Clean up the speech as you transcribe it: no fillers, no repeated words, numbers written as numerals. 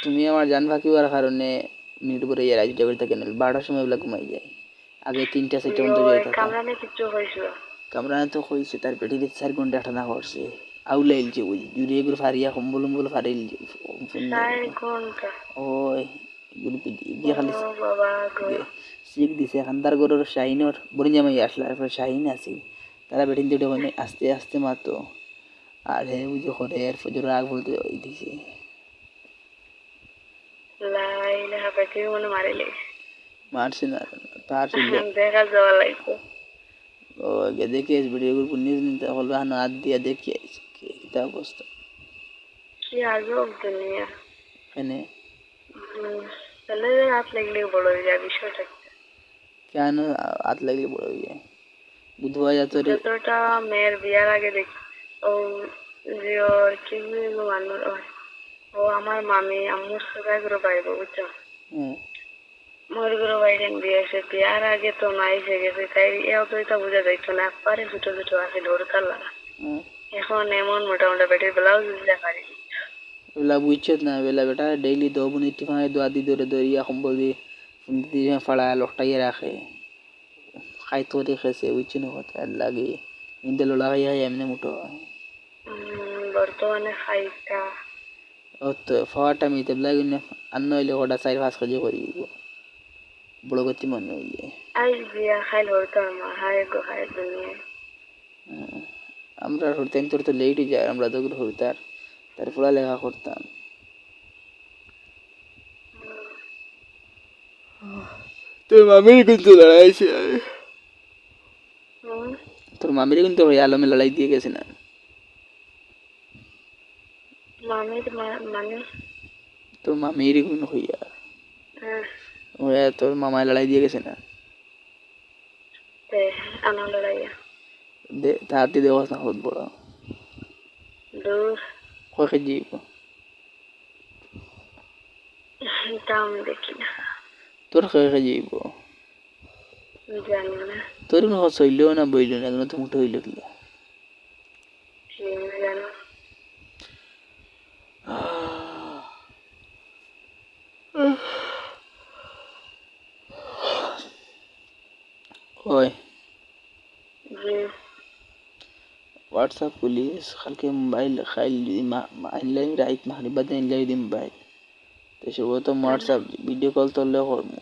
তুমি আমার জান ফাঁকি হওয়ার কারণে মিনিট পরে ইয়ে রাজুটা করে থাকে না 12টার সময় ওগুলা ঘুমাই যায় আগে 3টা 4টা পর্যন্ত জেগে থাকা কামরানে কিছু হয়েছিল কামরানে তো কইছে তার পেটিতে 4 ঘন্টা টানা করছে আউলাইলছে ওই জুড়ে এগুলো ফারিয়া কম্বল ফারিলছে 4 ঘন্টা ওই এগুলো গিয়ে খালি বাবা গো শিখ দিছে এখানদার গরুর শাহিনর বড়ি জামাই আসলা এরপর শাহিন আছে তারা বেটিন দুটো ওখানে আস্তে আস্তে মাতো আর হে বুঝে করে এর ফজর আগ বলতে ওই দিছে লাইলা হাফাতি মনে মারিলে মারছে না তার ছিল দেখা যাওয়া লাগবে ও দেখে ভিডিও গ্রুপ নিউজ নিতে বলবে হানো হাত দিয়া দেখি কি অবস্থা কি আজব দুনিয়া এখানে তাহলে হাত লাগলে বড় হয়ে যায় বিষয়টা কেন হাত লাগলে বড় হয়ে যায় বুধবার যতটা মেয়ের বিয়ার আগে দেখি ও যে ওর কি মানুষ ও আমার মামি আম্মুর সবাই করে পাইব বুঝছো মোর করে বাইরেন বিয়েছে বিয়ার আগে তো নাই সে গেছে তাই এও তো এটা বোঝা যাইতো না একবারে ছোট ছোট আছে ঢোরকার লাগা এখন এমন মোটামুটি বেটির ব্লাউজ বুঝতে পারি বেলা বুঝছত না বেলা বেটা ডেইলি 10 মিনিট টিফানে দোয়া দি ধরে ধরিয়া কম্বল দিয়ে ফাড়া লটাইয়ে রাখে খাইতো রেখেছে বুঝছি না কথা লাগে কিন্তু লোলা খাইয়া এমনি মুটো বর্তমানে খাইতা ও তো ফাওয়াটা মিতে লাগে না আন্ন হইলে ওটা 4-5 কেজি করি বড় গতি মনে হইলে আজ বিয়া খাইল হতো আমার হায় গো হায় দুনিয়া আমরা হরতাম তোর তো লেটই যায় আমরা তো হরতার তারপরে লেখা করতাম তোর মামির কিন্তু লড়াইছে তোর মামির কিন্তু ওই আলমে লড়াই দিয়ে গেছে না মামির মানে তোর মামির কিন্তু হইয়া ওরা তোর মামায় লড়াই দিয়ে গেছে না আমার লড়াইয়া তাহাতি দেওয়া না হত বড় দূর কয় কেজি দাম দেখি না তোর কয় কেজি জানি না তোর কোনো কথা হইলেও না বইলেও না কোনো তো মুঠো হইল কিলা জানো ওই হোয়াটসঅ্যাপ পুলিশ কালকে মোবাইল খাইল যদি আনলাই রাইট মারি বাদে আনলাই যদি মোবাইল তো সব তো হোয়াটসঅ্যাপ ভিডিও কল তোরলে করবো